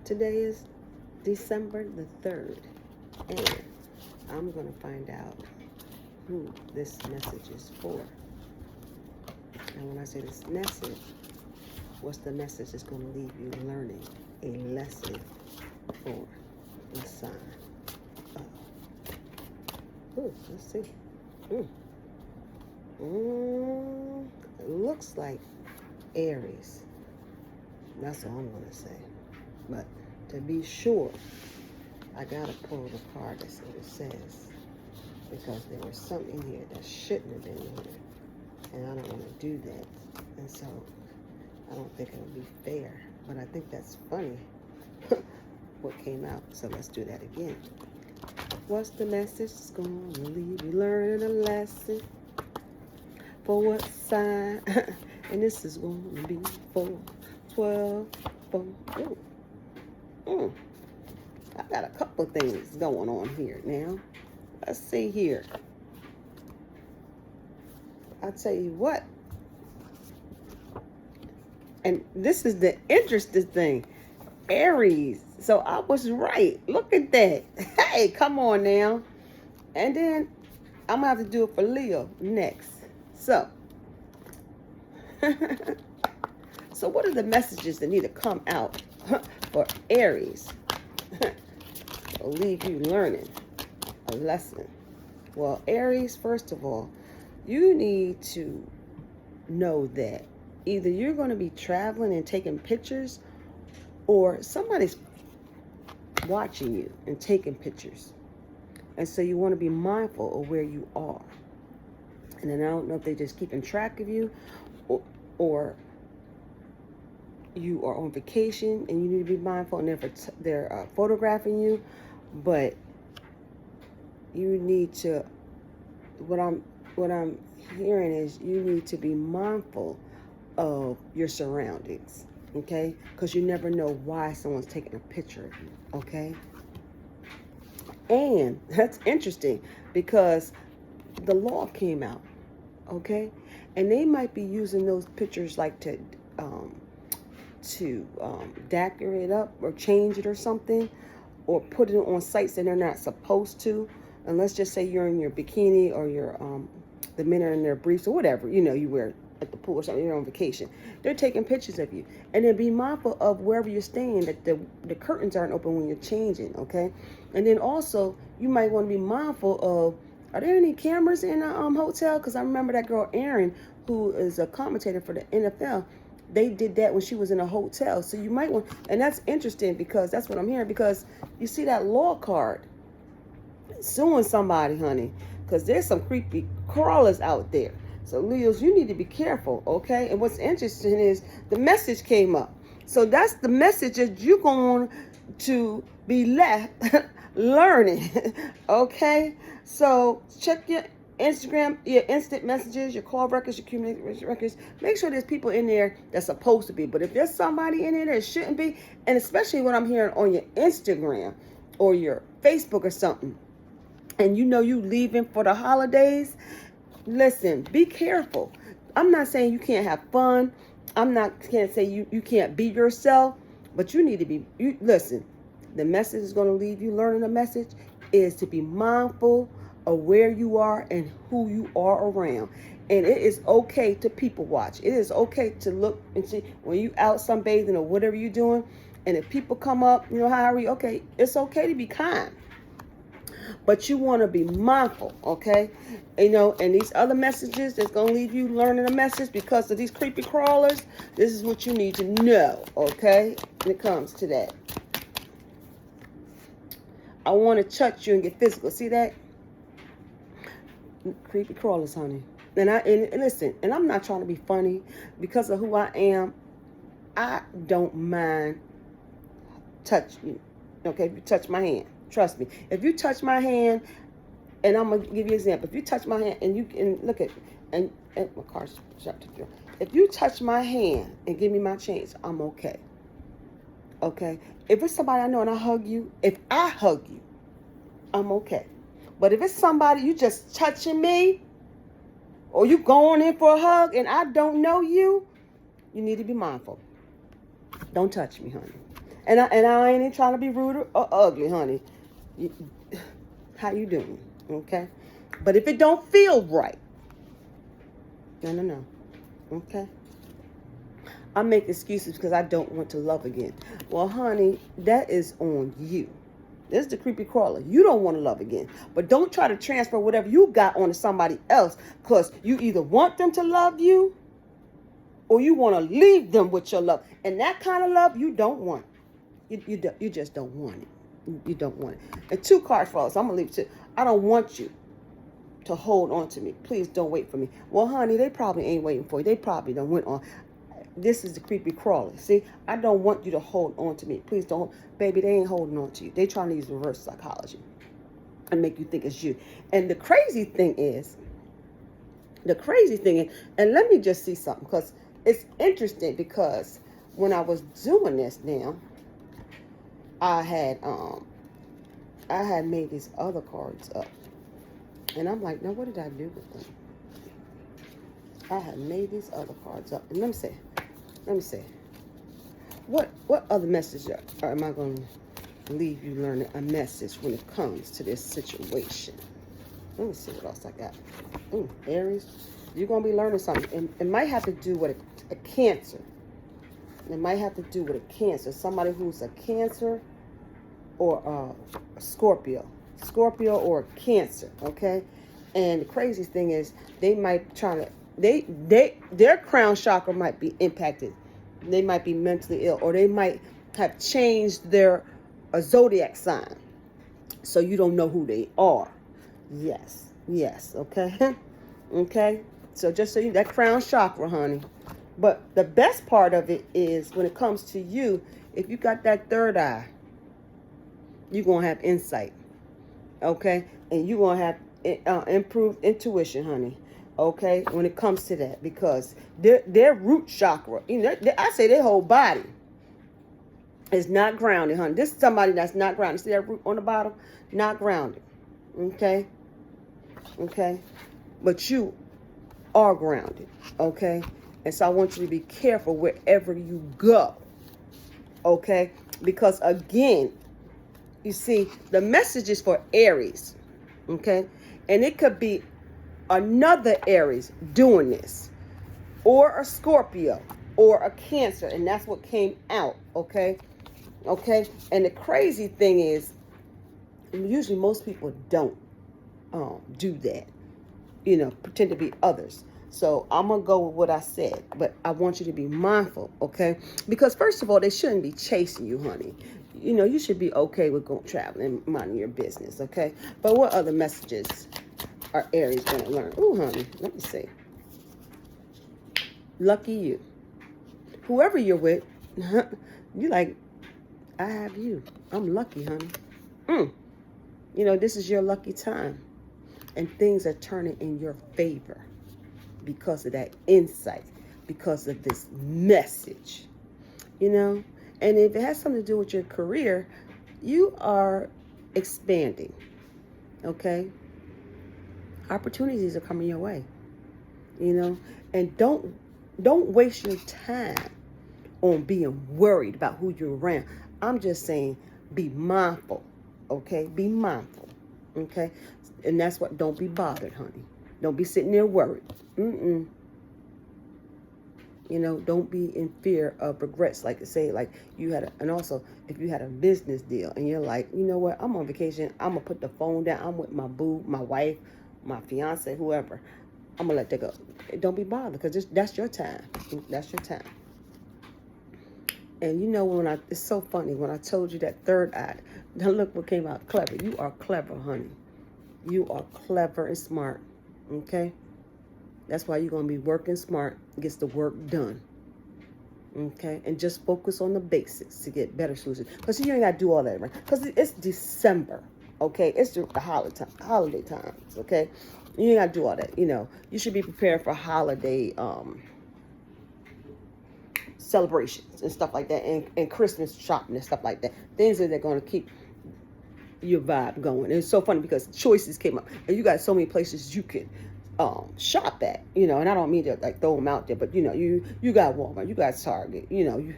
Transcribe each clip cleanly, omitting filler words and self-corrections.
Today is December the 3rd, and I'm going to find out who this message is for. And when I say this message, what's the message that's going to leave you learning a lesson for the sign of? Let's see. It looks like Aries. That's all I'm going to say. But to be sure, I got to pull the card that says, because there was something here that shouldn't have been here. And I don't want to do that. And so I don't think it'll be fair. But I think that's funny what came out. So let's do that again. What's the message? It's going to leave you learning a lesson. For what sign? And this is going to be for 12. I got a couple things going on here now. Let's see here. I'll tell you what. And this is the interesting thing. Aries. So I was right. Look at that. Hey, come on now. And then I'm going to have to do it for Leo next. So. So what are the messages that need to come out for Aries? It'll leave you learning a lesson. Well, Aries, first of all, you need to know that either you're going to be traveling and taking pictures, or somebody's watching you and taking pictures. And so you want to be mindful of where you are. And then I don't know if they're just keeping track of you, or you are on vacation and you need to be mindful, and they're photographing you. But you need to, what I'm hearing is you need to be mindful of your surroundings, okay? Because you never know why someone's taking a picture of you, okay? And that's interesting because the law came out, okay? And they might be using those pictures like to decorate it up or change it or something, or put it on sites that they're not supposed to. And let's just say you're in your bikini, or your the men are in their briefs, or whatever, you wear at the pool or something, you're on vacation. They're taking pictures of you. And then be mindful of wherever you're staying, that the curtains aren't open when you're changing, okay? And then also, you might want to be mindful of, are there any cameras in a hotel? Because I remember that girl, Erin, who is a commentator for the NFL, they did that when she was in a hotel. So you might want, and that's interesting because that's what I'm hearing, because you see that law card suing somebody, honey, because there's some creepy crawlers out there. So Leos, you need to be careful, okay? And what's interesting is the message came up. So that's the message that you're going to be left learning, okay? So check your Instagram, your instant messages, your call records, your communication records. Make sure there's people in there that's supposed to be. But if there's somebody in there that shouldn't be, and especially what I'm hearing on your Instagram or your Facebook or something, and you leaving for the holidays, listen, be careful. I'm not saying you can't have fun. Can't say you can't be yourself, but you need to be, listen, the message is going to leave you learning a message is to be mindful of where you are and who you are around. And it is okay to people watch. It is okay to look and see when you out sunbathing or whatever you're doing. And if people come up, how are you? Okay, it's okay to be kind. But you want to be mindful, okay? And these other messages that's going to leave you learning a message because of these creepy crawlers, this is what you need to know, okay? When it comes to that. I want to touch you and get physical. See that? Creepy crawlers, honey. And listen, and I'm not trying to be funny. Because of who I am, I don't mind touch you. Okay, if you touch my hand, trust me. If you touch my hand, and I'm gonna give you an example. If you touch my hand and you can look at, and my car's shut to you. If you touch my hand and give me my change, I'm okay. Okay. If it's somebody I know and I hug you, if I hug you, I'm okay. But if it's somebody you just touching me, or you going in for a hug and I don't know you, you need to be mindful. Don't touch me, honey. And I ain't even trying to be rude or ugly, honey. You, how you doing? Okay? But if it don't feel right, no. Okay? I make excuses because I don't want to love again. Well, honey, that is on you. This is the creepy crawler. You don't want to love again. But don't try to transfer whatever you got onto somebody else, because you either want them to love you or you want to leave them with your love. And that kind of love you don't want. You just don't want it. You don't want it. And 2 cards for us. I'm going to leave it to. I don't want you to hold on to me. Please don't wait for me. Well, honey, they probably ain't waiting for you. They probably done went on. This is the creepy crawler. See, I don't want you to hold on to me. Please don't. Baby, they ain't holding on to you. They trying to use reverse psychology and make you think it's you. And the crazy thing is, and let me just see something, because it's interesting, because when I was doing this now, I had made these other cards up. And I'm like, now what did I do with them? I had made these other cards up. And let me see. What other message am I going to leave you learning a message when it comes to this situation? Let me see what else I got. Aries, you're going to be learning something. It might have to do with a Cancer. It might have to do with a Cancer. Somebody who's a Cancer or a Scorpio. Scorpio or Cancer, okay? And the crazy thing is, they might try to, their crown chakra might be impacted. They might be mentally ill, or they might have changed their zodiac sign, so you don't know who they are. Yes, okay? Okay? So just so you, that crown chakra, honey. But the best part of it is, when it comes to you, if you got that third eye, you're going to have insight. Okay? And you're going to have improved intuition, honey. Okay? When it comes to that. Because their root chakra, I say their whole body is not grounded, honey. This is somebody that's not grounded. See that root on the bottom? Not grounded. Okay? Okay? But you are grounded. Okay? And so I want you to be careful wherever you go. Okay? Because again, you see, the message is for Aries. Okay? And it could be another Aries doing this, or a Scorpio, or a Cancer. And that's what came out. Okay? Okay? And the crazy thing is, usually most people don't do that. Pretend to be others. So I'm going to go with what I said. But I want you to be mindful, okay? Because first of all, they shouldn't be chasing you, honey. You should be okay with going traveling and minding your business, okay? But what other messages are Aries going to learn? Ooh, honey, let me see. Lucky you. Whoever you're with, you like, I have you. I'm lucky, honey. This is your lucky time. And things are turning in your favor because of that insight, because of this message, And if it has something to do with your career, you are expanding, okay? Opportunities are coming your way, And don't waste your time on being worried about who you're around. I'm just saying, be mindful, okay? Be mindful, okay? And that's what, don't be bothered, honey. Don't be sitting there worried. Don't be in fear of regrets. Like you had and also if you had a business deal and you're like, you know what, I'm on vacation. I'm going to put the phone down. I'm with my boo, my wife, my fiance, whoever. I'm going to let that go. Don't be bothered, because that's your time. That's your time. And it's so funny, when I told you that third eye, now look what came out. Clever. You are clever, honey. You are clever and smart, okay? That's why you're going to be working smart, gets the work done, okay? And just focus on the basics to get better solutions. Because you ain't got to do all that, right? Because it's December, okay? It's the holiday times, okay? You ain't got to do all that, You should be prepared for holiday celebrations and stuff like that, and Christmas shopping and stuff like that. Things that are going to keep your vibe going. And it's so funny because choices came up, and you got so many places you can shop at, you know, and I don't mean to like throw them out there, but you know, you got Walmart, you got Target, you know,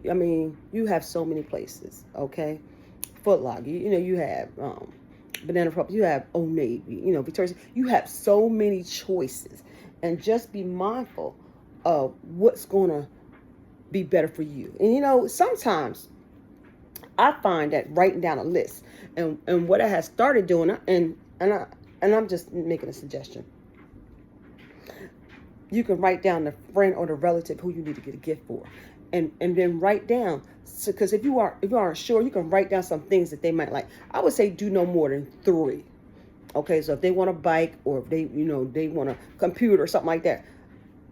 I mean, you have so many places, okay? Foot Locker, you know, you have Banana Republic, you have Old Navy, you know, Victoria's, you have so many choices, and just be mindful of what's gonna be better for you. And you know, sometimes I find that writing down a list, and what I have started doing, and I'm just making a suggestion. You can write down the friend or the relative who you need to get a gift for, and then write down. Because if you aren't sure, you can write down some things that they might like. I would say do no more than 3. Okay, so if they want a bike, or if they want a computer or something like that,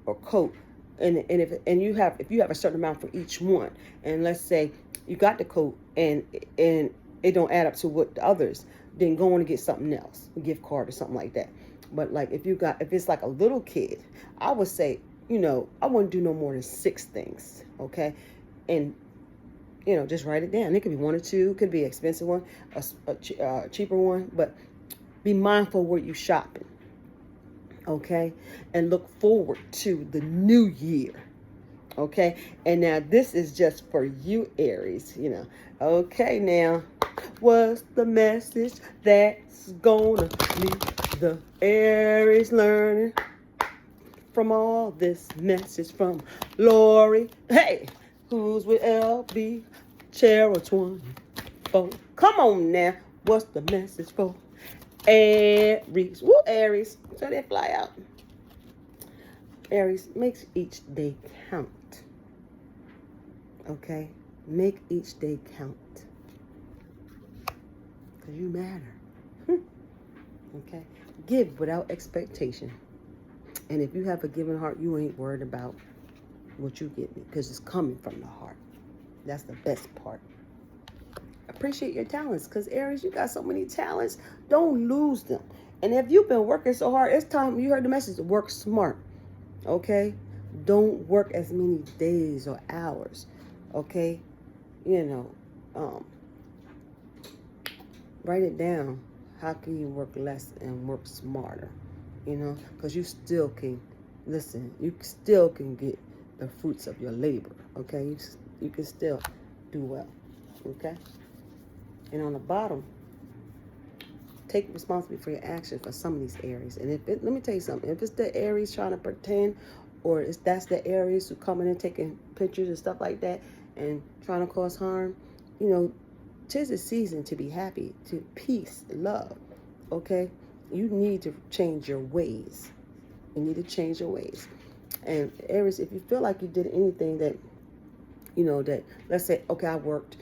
or coat, and if you have a certain amount for each one, and let's say you got the coat and it don't add up to what the others, then go on and get something else, a gift card or something like that. But like if it's like a little kid, I would say, you know, I wouldn't do no more than 6 things, okay? And you know, just write it down. It could be 1 or 2, it could be an expensive one, a cheaper one, but be mindful where you shopping, okay? And look forward to the new year, okay? And now this is just for you, Aries, you know. Okay, now, what's the message that's gonna leave the Aries learning from all this message from Lori? Hey, who's with LB? Channel 24. Come on now, what's the message for Aries? Woo, Aries. So they fly out. Aries, makes each day count. Okay? Make each day count. Because you matter. Okay? Give without expectation. And if you have a giving heart, you ain't worried about what you get, because it's coming from the heart. That's the best part. Appreciate your talents, because Aries, you got so many talents. Don't lose them. And if you've been working so hard, it's time, you heard the message, work smart. Okay? Don't work as many days or hours. Okay? You know, write it down. How can you work less and work smarter? You know, because you still can, listen, you still can get the fruits of your labor. Okay? You can still do well. Okay? And on the bottom, take responsibility for your actions for some of these Aries. And let me tell you something. If it's the Aries trying to pretend, or that's the Aries who coming in taking pictures and stuff like that and trying to cause harm, you know, 'tis a season to be happy, to peace, love. Okay? You need to change your ways. You need to change your ways. And Aries, if you feel like you did anything that, you know, that, let's say, okay, I worked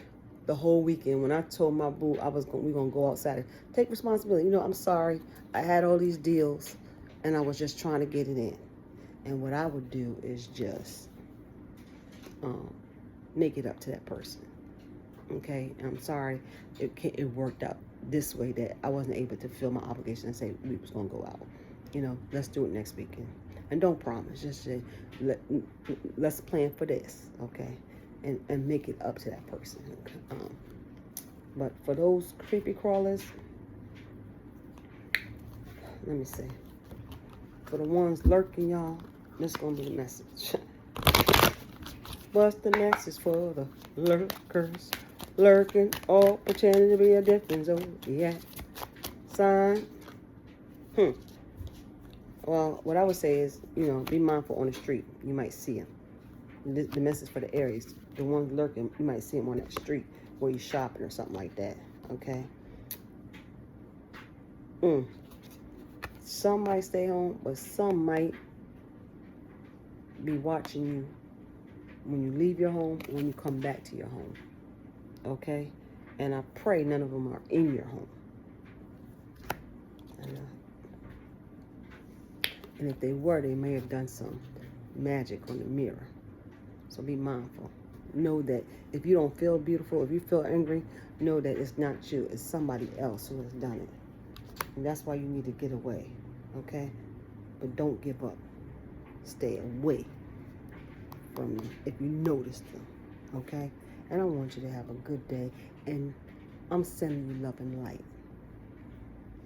the whole weekend. When I told my boo we're gonna go outside, take responsibility. You know, I'm sorry. I had all these deals, and I was just trying to get it in. And what I would do is just make it up to that person. Okay, I'm sorry. It worked out this way that I wasn't able to fulfill my obligation and say we was gonna go out. You know, let's do it next weekend. And don't promise. Just say let's plan for this. Okay. And make it up to that person. But for those creepy crawlers, let me see. For the ones lurking, y'all, this is going to be the message. What's the message for the lurkers? Lurking, all pretending to be a different zodiac sign. Well, what I would say is, you know, be mindful on the street. You might see them. The message for the Aries, the ones lurking, you might see them on that street where you're shopping or something like that. Okay. Some might stay home, but some might be watching you when you leave your home, when you come back to your home. Okay. And I pray none of them are in your home. And if they were, they may have done some magic on the mirror. So be mindful. Know that if you don't feel beautiful, if you feel angry, know that it's not you. It's somebody else who has done it. And that's why you need to get away. Okay? But don't give up. Stay away from them if you notice them. Okay? And I want you to have a good day. And I'm sending you love and light.